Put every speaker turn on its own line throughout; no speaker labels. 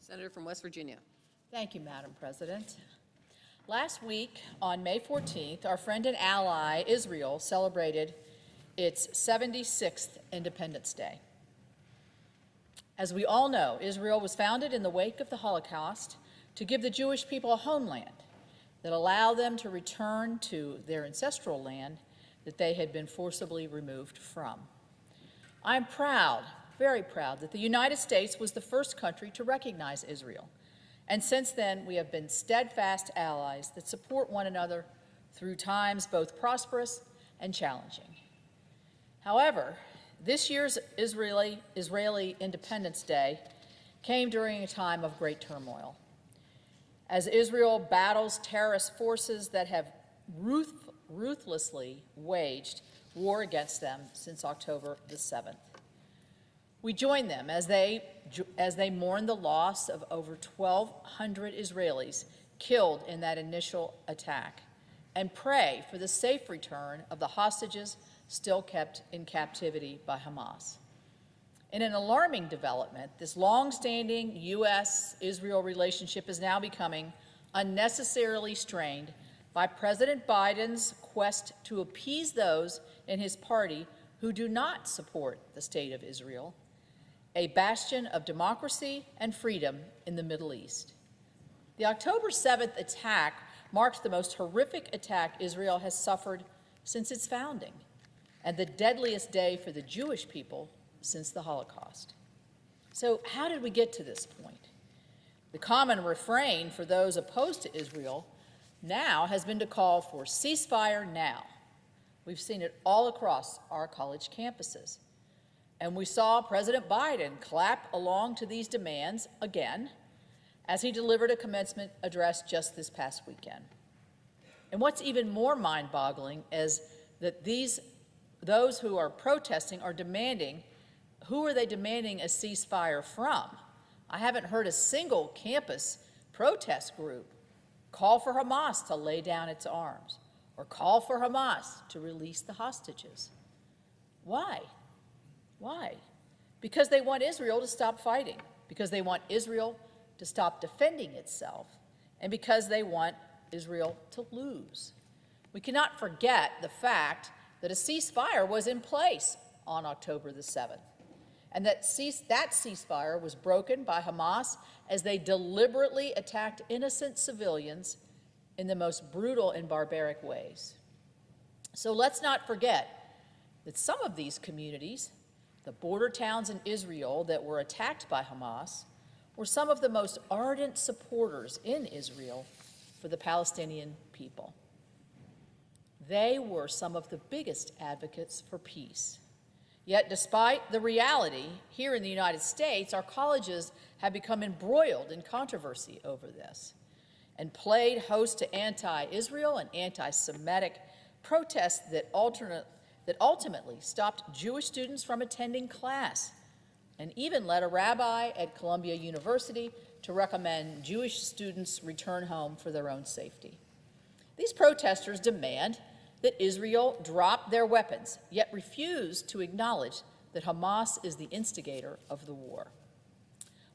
Senator from West Virginia.
Thank you, Madam President. Last week, on May 14th, our friend and ally, Israel, celebrated its 76th Independence Day. As we all know, Israel was founded in the wake of the Holocaust to give the Jewish people a homeland that allowed them to return to their ancestral land that they had been forcibly removed from. I'm proud, very proud, that the United States was the first country to recognize Israel. And since then, we have been steadfast allies that support one another through times both prosperous and challenging. However, this year's Israeli Independence Day came during a time of great turmoil, as Israel battles terrorist forces that have ruthlessly waged war against them since October the 7th. We join them as they mourn the loss of over 1,200 Israelis killed in that initial attack and pray for the safe return of the hostages still kept in captivity by Hamas. In an alarming development, this long-standing U.S.-Israel relationship is now becoming unnecessarily strained by President Biden's quest to appease those in his party who do not support the State of Israel, a bastion of democracy and freedom in the Middle East. The October 7th attack marks the most horrific attack Israel has suffered since its founding, and the deadliest day for the Jewish people since the Holocaust. So how did we get to this point? The common refrain for those opposed to Israel now has been to call for ceasefire now. We've seen it all across our college campuses. And we saw President Biden clap along to these demands again as he delivered a commencement address just this past weekend. And what's even more mind-boggling is that those who are protesting are demanding, who are they demanding a ceasefire from? I haven't heard a single campus protest group call for Hamas to lay down its arms or call for Hamas to release the hostages. Why? Why? Because they want Israel to stop fighting, because they want Israel to stop defending itself, and because they want Israel to lose. We cannot forget the fact that a ceasefire was in place on October the 7th, and that ceasefire was broken by Hamas as they deliberately attacked innocent civilians in the most brutal and barbaric ways. So let's not forget that some of these communities, the border towns in Israel that were attacked by Hamas, were some of the most ardent supporters in Israel for the Palestinian people. They were some of the biggest advocates for peace. Yet despite the reality, here in the United States, our colleges have become embroiled in controversy over this and played host to anti-Israel and anti-Semitic protests that ultimately stopped Jewish students from attending class and even led a rabbi at Columbia University to recommend Jewish students return home for their own safety. These protesters demand that Israel drop their weapons, yet refuse to acknowledge that Hamas is the instigator of the war.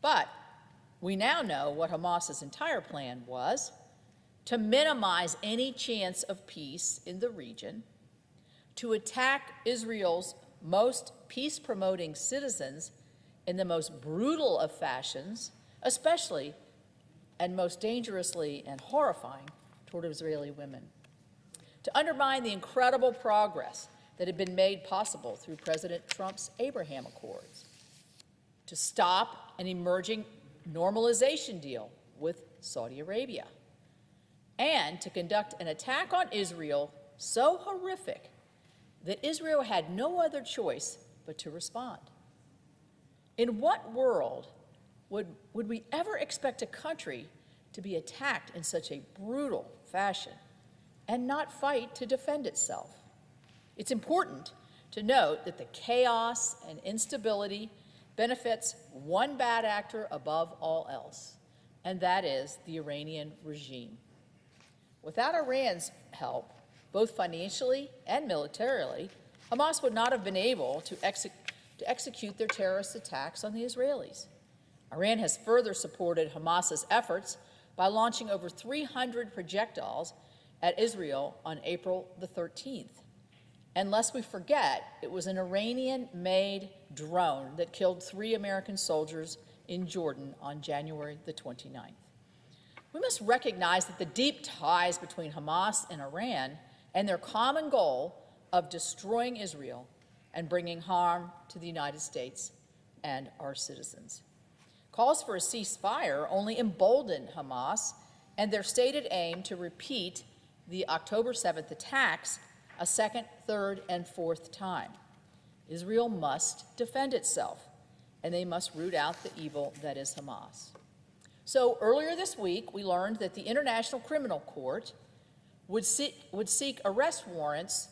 But we now know what Hamas's entire plan was: to minimize any chance of peace in the region, to attack Israel's most peace-promoting citizens in the most brutal of fashions, especially and most dangerously and horrifying toward Israeli women, to undermine the incredible progress that had been made possible through President Trump's Abraham Accords, to stop an emerging normalization deal with Saudi Arabia, and to conduct an attack on Israel so horrific that Israel had no other choice but to respond. In what world would we ever expect a country to be attacked in such a brutal fashion and not fight to defend itself? It's important to note that the chaos and instability benefits one bad actor above all else, and that is the Iranian regime. Without Iran's help, both financially and militarily, Hamas would not have been able to execute their terrorist attacks on the Israelis. Iran has further supported Hamas's efforts by launching over 300 projectiles at Israel on April the 13th. And lest we forget, it was an Iranian-made drone that killed 3 American soldiers in Jordan on January the 29th. We must recognize that the deep ties between Hamas and Iran and their common goal of destroying Israel and bringing harm to the United States and our citizens. Calls for a ceasefire only embolden Hamas and their stated aim to repeat the October 7th attacks a second, third, and fourth time. Israel must defend itself, and they must root out the evil that is Hamas. So earlier this week, we learned that the International Criminal Court would seek arrest warrants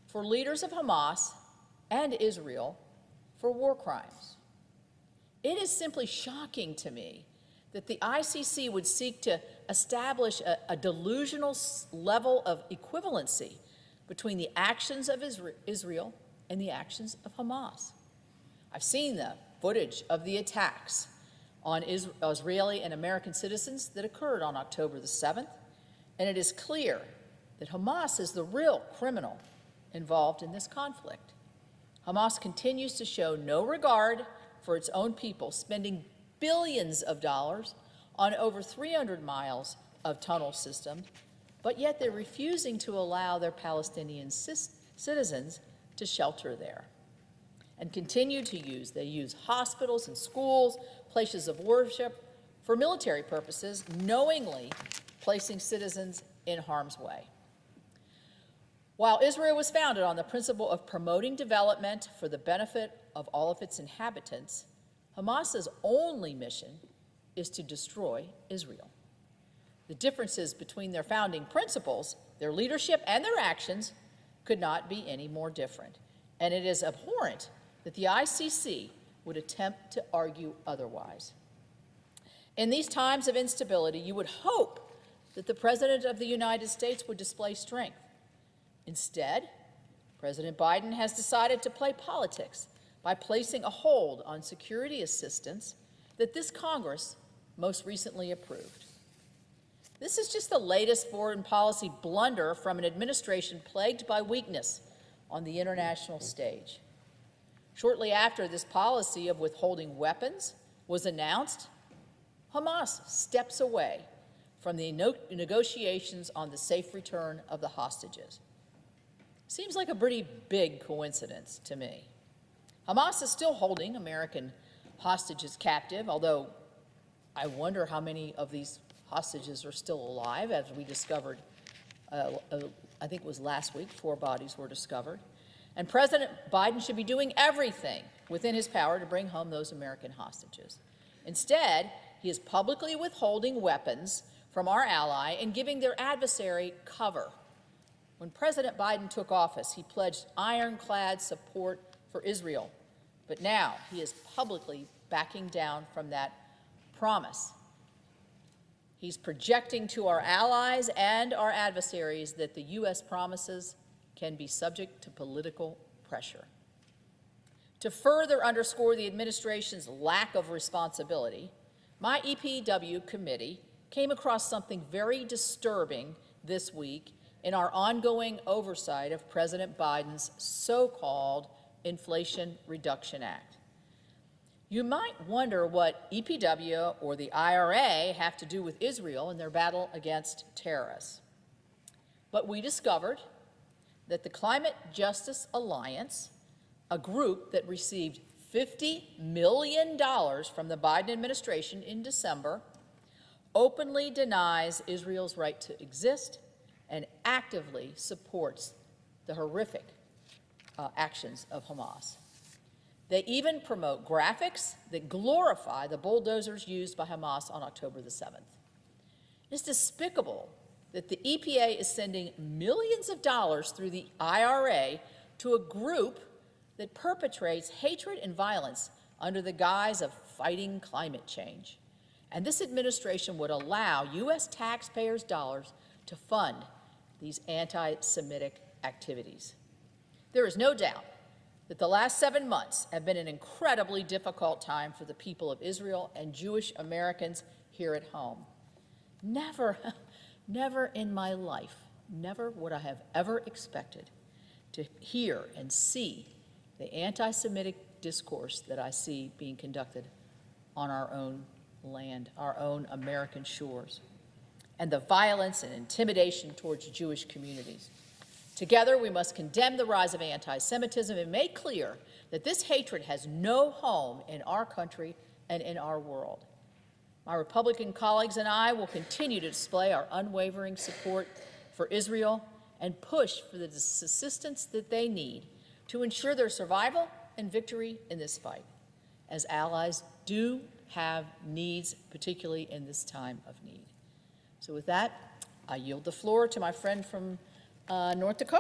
for leaders of Hamas and Israel for war crimes. It is simply shocking to me that the ICC would seek to establish a delusional level of equivalency between the actions of Israel and the actions of Hamas. I've seen the footage of the attacks on Israeli and American citizens that occurred on October the 7th, and it is clear that Hamas is the real criminal involved in this conflict. Hamas continues to show no regard for its own people, spending billions of dollars on over 300 miles of tunnel system, but yet they're refusing to allow their Palestinian citizens to shelter there and continue to use hospitals and schools, places of worship for military purposes, knowingly placing citizens in harm's way. While Israel was founded on the principle of promoting development for the benefit of all of its inhabitants, Hamas's only mission is to destroy Israel. The differences between their founding principles, their leadership, and their actions could not be any more different. And it is abhorrent that the ICC would attempt to argue otherwise. In these times of instability, you would hope that the President of the United States would display strength. Instead, President Biden has decided to play politics by placing a hold on security assistance that this Congress most recently approved. This is just the latest foreign policy blunder from an administration plagued by weakness on the international stage. Shortly after this policy of withholding weapons was announced, Hamas steps away from the negotiations on the safe return of the hostages. Seems like a pretty big coincidence to me. Hamas is still holding American hostages captive, although I wonder how many of these hostages are still alive, as we discovered, I think it was last week, 4 bodies were discovered. And President Biden should be doing everything within his power to bring home those American hostages. Instead, he is publicly withholding weapons from our ally and giving their adversary cover. When President Biden took office, he pledged ironclad support for Israel, but now he is publicly backing down from that promise. He's projecting to our allies and our adversaries that the U.S. promises can be subject to political pressure. To further underscore the administration's lack of responsibility, my EPW committee came across something very disturbing this week in our ongoing oversight of President Biden's so-called Inflation Reduction Act. You might wonder what EPW or the IRA have to do with Israel in their battle against terrorists. But we discovered that the Climate Justice Alliance, a group that received $50 million from the Biden administration in December, openly denies Israel's right to exist and actively supports the horrific actions of Hamas. They even promote graphics that glorify the bulldozers used by Hamas on October the 7th. It's despicable that the EPA is sending millions of dollars through the IRA to a group that perpetrates hatred and violence under the guise of fighting climate change. And this administration would allow U.S. taxpayers' dollars to fund these anti-Semitic activities. There is no doubt that the last 7 months have been an incredibly difficult time for the people of Israel and Jewish Americans here at home. Never in my life, never would I have ever expected to hear and see the anti-Semitic discourse that I see being conducted on our own land, our own American shores, and the violence and intimidation towards Jewish communities. Together, we must condemn the rise of anti-Semitism and make clear that this hatred has no home in our country and in our world. My Republican colleagues and I will continue to display our unwavering support for Israel and push for the assistance that they need to ensure their survival and victory in this fight, as allies do have needs, particularly in this time of need. So with that, I yield the floor to my friend from North Dakota.